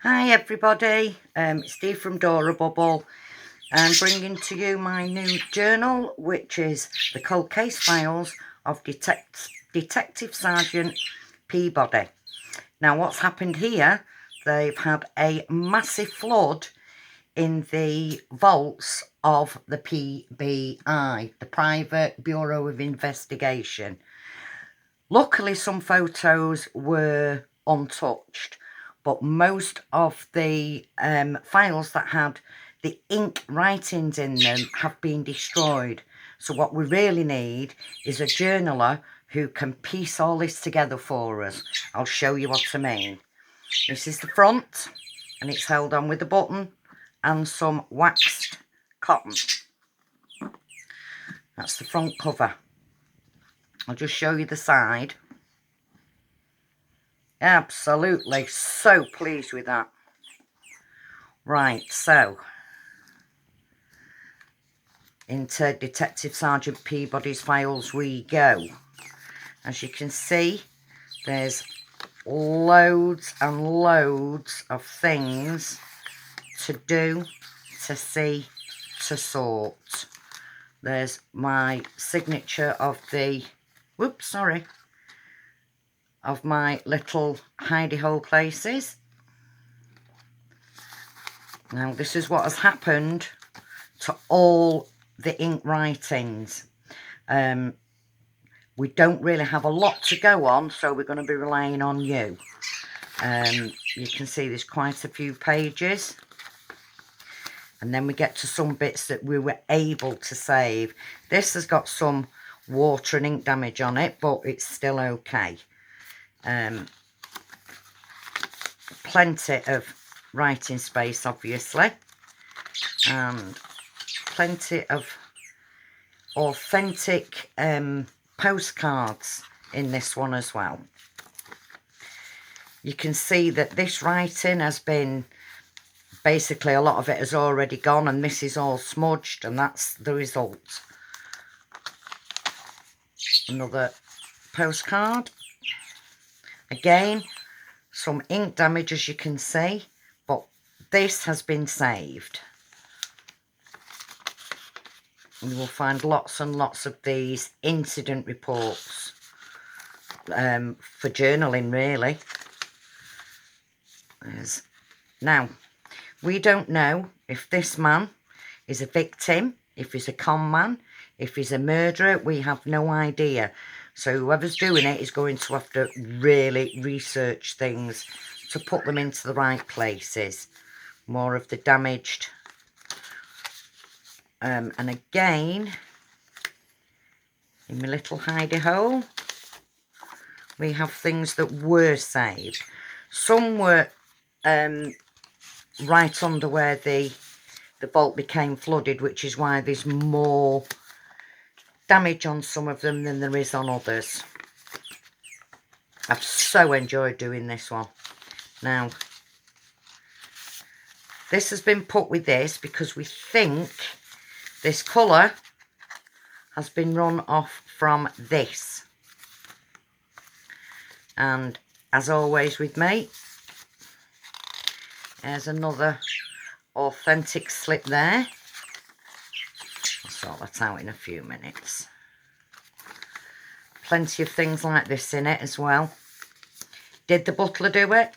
Hi everybody, it's Dee from Dora Bubble. I'm bringing to you my new journal, which is the cold case files of Detective Sergeant Peabody. Now what's happened here, they've had a massive flood in the vaults of the PBI, the Private Bureau of Investigation. Luckily some photos were untouched, but most of the files that had the ink writings in them have been destroyed. So what we really need is a journaler who can piece all this together for us. I'll show you what I mean. This is the front, and it's held on with a button and some waxed cotton. That's the front cover. I'll just show you the side. Absolutely so pleased with that. Right, so into Detective Sergeant Peabody's files we go. As you can see, there's loads and loads of things to do, to see, to sort. There's my signature of the, of my little hidey hole places. Now this is what has happened to all the ink writings. We don't really have a lot to go on, so we're going to be relying on you. You can see there's quite a few pages, and then we get to some bits that we were able to save. This has got some water and ink damage on it, but it's still okay. Plenty of writing space, obviously, and plenty of authentic postcards in this one as well. You can see that this writing has been, basically a lot of it has already gone, and this is all smudged, and that's the result. Another postcard. Again, some ink damage, as you can see, but this has been saved. You will find lots and lots of these incident reports for journaling, really. Now, we don't know if this man is a victim, if he's a con man, if he's a murderer. We have no idea. So whoever's doing it is going to have to really research things to put them into the right places. More of the damaged. And again, in my little hidey hole, we have things that were saved. Some were right under where the vault became flooded, which is why there's more damage on some of them than there is on others. I've so enjoyed doing this one. Now, this has been put with this because we think this colour has been run off from this. And as always with me, there's another authentic slip there. I'll sort that out in a few minutes. Plenty of things like this in it as well. Did the butler do it?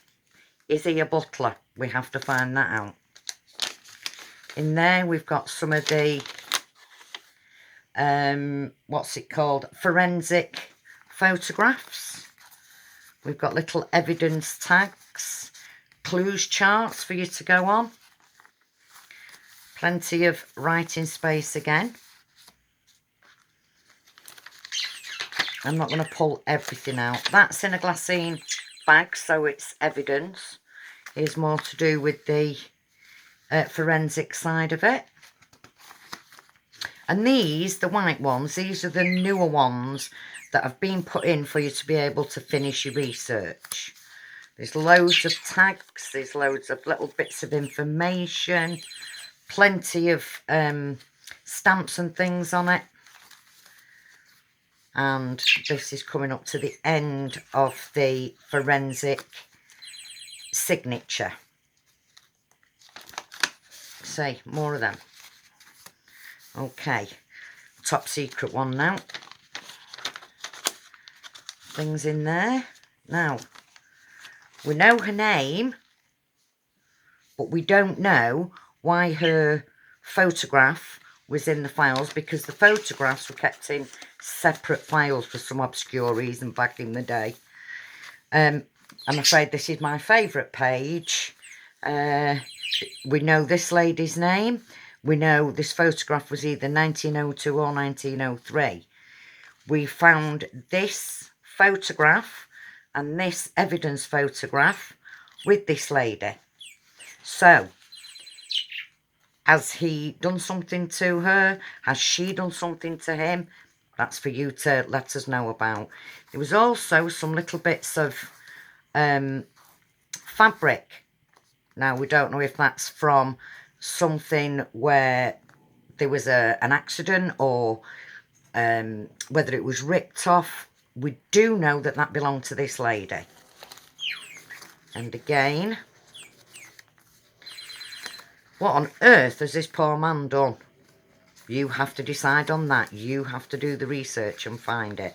Is he a butler? We have to find that out. In there we've got some of the what's it called, forensic photographs. We've got little evidence tags, clues charts for you to go on. Plenty of writing space again. I'm not going to pull everything out. That's in a glassine bag, so it's evidence. Here's more to do with the forensic side of it. And these, the white ones, these are the newer ones that have been put in for you to be able to finish your research. There's loads of tags, there's loads of little bits of information, plenty of stamps and things on it. And this is coming up to the end of the forensic signature. see, more of them. Okay, top secret one now. Things in there. Now, we know her name, but we don't know why her photograph was in the files, because the photographs were kept in separate files for some obscure reason back in the day. I'm afraid this is my favourite page. We know this lady's name. We know this photograph was either 1902 or 1903. We found this photograph and this evidence photograph with this lady. So, has he done something to her? Has she done something to him? That's for you to let us know about. There was also some little bits of fabric. Now, we don't know if that's from something where there was an accident, or whether it was ripped off. We do know that that belonged to this lady. And again, what on earth has this poor man done? You have to decide on that. You have to do the research and find it.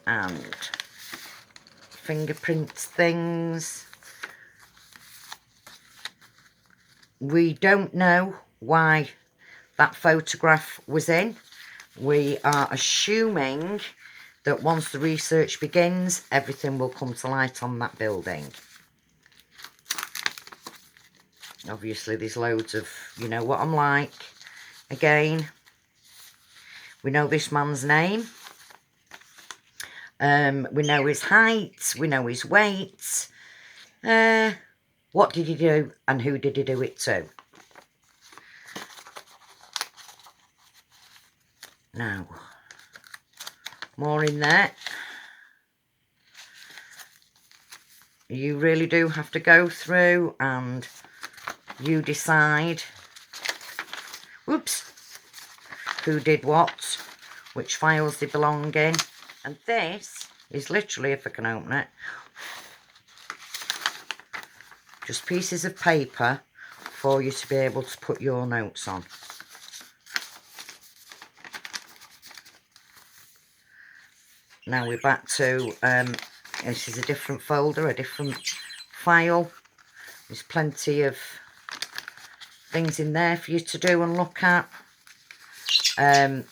And fingerprints things. We don't know why that photograph was in. We are assuming that once the research begins, everything will come to light on that building. Obviously, there's loads of, you know what I'm like. Again, we know this man's name. We know his height. We know his weight. What did he do and who did he do it to? Now, more in there. You really do have to go through and you decide, whoops, who did what, which files they belong in. And this is literally, if I can open it, just pieces of paper for you to be able to put your notes on. Now we're back to, this is a different folder, a different file. There's plenty of things in there for you to do and look at. And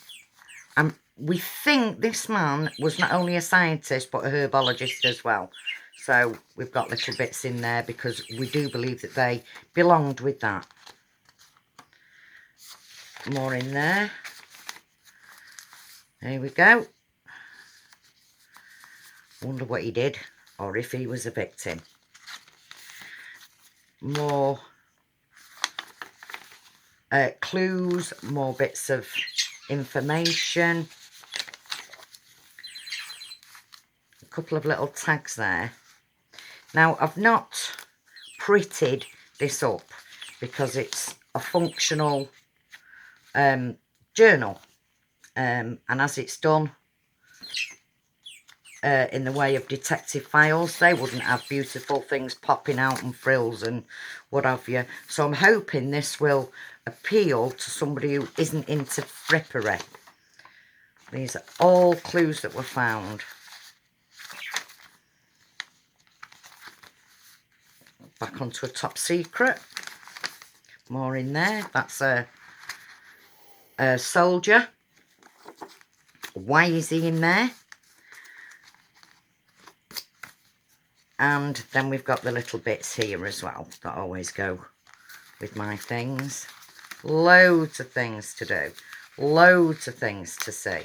we think this man was not only a scientist but a herbologist as well. So we've got little bits in there because we do believe that they belonged with that. More in there. There we go. Wonder what he did, or if he was a victim. More clues, more bits of information. A couple of little tags there. Now, I've not prettied this up because it's a functional journal. And as it's done in the way of detective files, they wouldn't have beautiful things popping out and frills and what have you. So I'm hoping this will appeal to somebody who isn't into frippery. These are all clues that were found. Back onto a top secret. More in there. That's a soldier. Why is he in there? And then we've got the little bits here as well that always go with my things. Loads of things to do. Loads of things to see.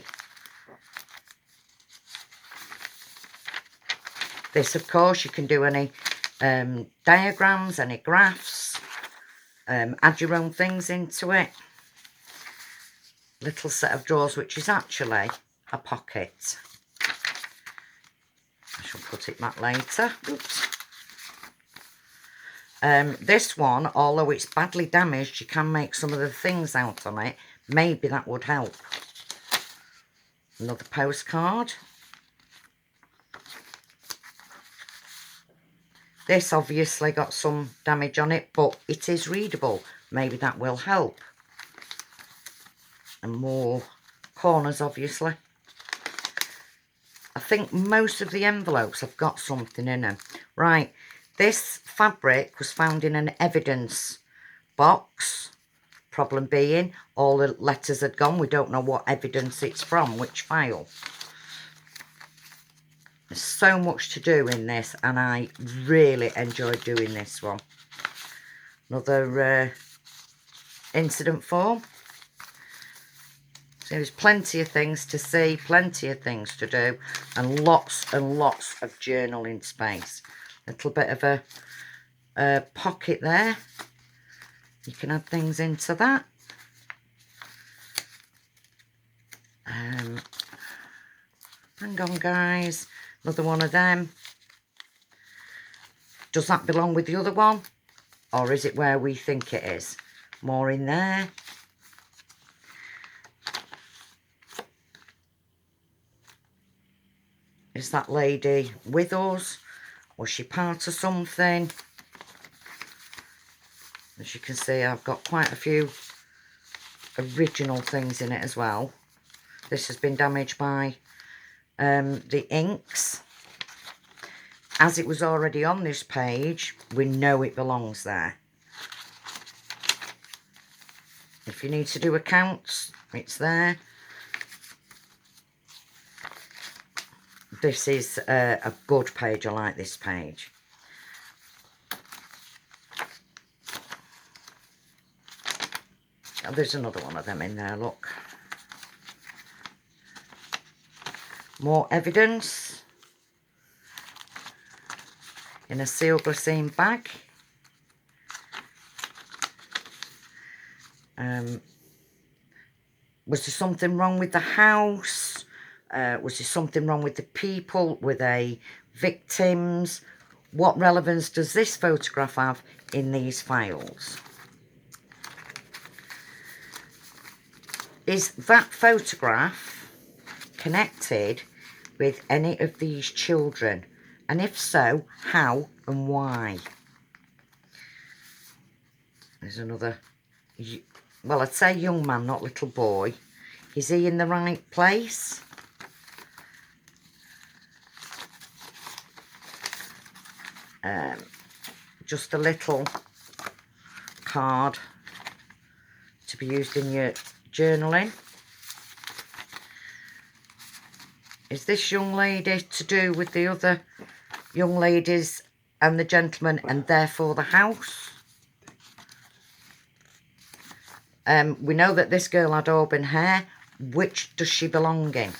This, of course, you can do any diagrams, any graphs. Add your own things into it. Little set of drawers, which is actually a pocket. I shall put it back later. Oops. This one, although it's badly damaged, you can make some of the things out on it. Maybe that would help. Another postcard. This obviously got some damage on it, but it is readable. Maybe that will help. And more corners, obviously. I think most of the envelopes have got something in them. Right, this fabric was found in an evidence box. Problem being, all the letters had gone. We don't know what evidence it's from, which file. There's so much to do in this, and I really enjoyed doing this one. Another incident form. So there's plenty of things to see, plenty of things to do, and lots of journaling space. Little bit of a pocket there. You can add things into that. Hang on, guys. Another one of them. Does that belong with the other one? Or is it where we think it is? More in there. Is that lady with us? Was she part of something? As you can see, I've got quite a few original things in it as well. This has been damaged by the inks. As it was already on this page, we know it belongs there. If you need to do accounts, it's there. This is a good page. I like this page. Oh, there's another one of them in there, look. More evidence. In a seal glycine bag. Was there something wrong with the house? Was there something wrong with the people? Were they victims? What relevance does this photograph have in these files? Is that photograph connected with any of these children? And if so, how and why? There's another, well, I'd say young man, not little boy. Is he in the right place? Just a little card to be used in your journaling. Is this young lady to do with the other young ladies and the gentleman, and therefore the house? We know that this girl had auburn hair. Which does she belong in?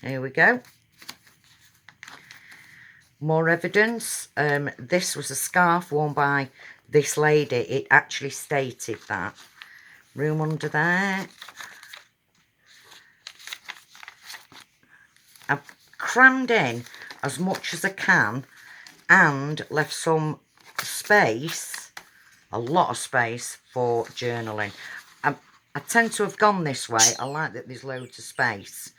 Here we go. More evidence. This was a scarf worn by this lady. It actually stated that. Room under there. I've crammed in as much as I can and left some space, a lot of space, for journaling. I tend to have gone this way. I like that there's loads of space.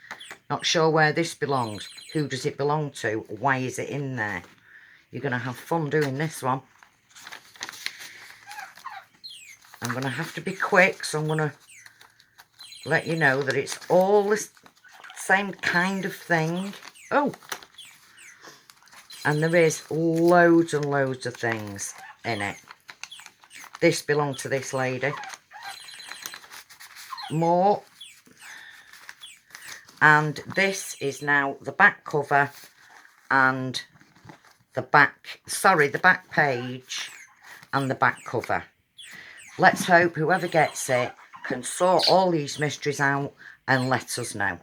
Not sure where this belongs. Who does it belong to? Why is it in there? You're going to have fun doing this one. I'm going to have to be quick, so I'm going to let you know that it's all the same kind of thing. Oh! And there is loads and loads of things in it. This belonged to this lady. More. And this is now the back cover and the back, the back page and the back cover. Let's hope whoever gets it can sort all these mysteries out and let us know.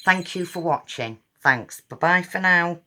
Thank you for watching. Thanks. Bye-bye for now.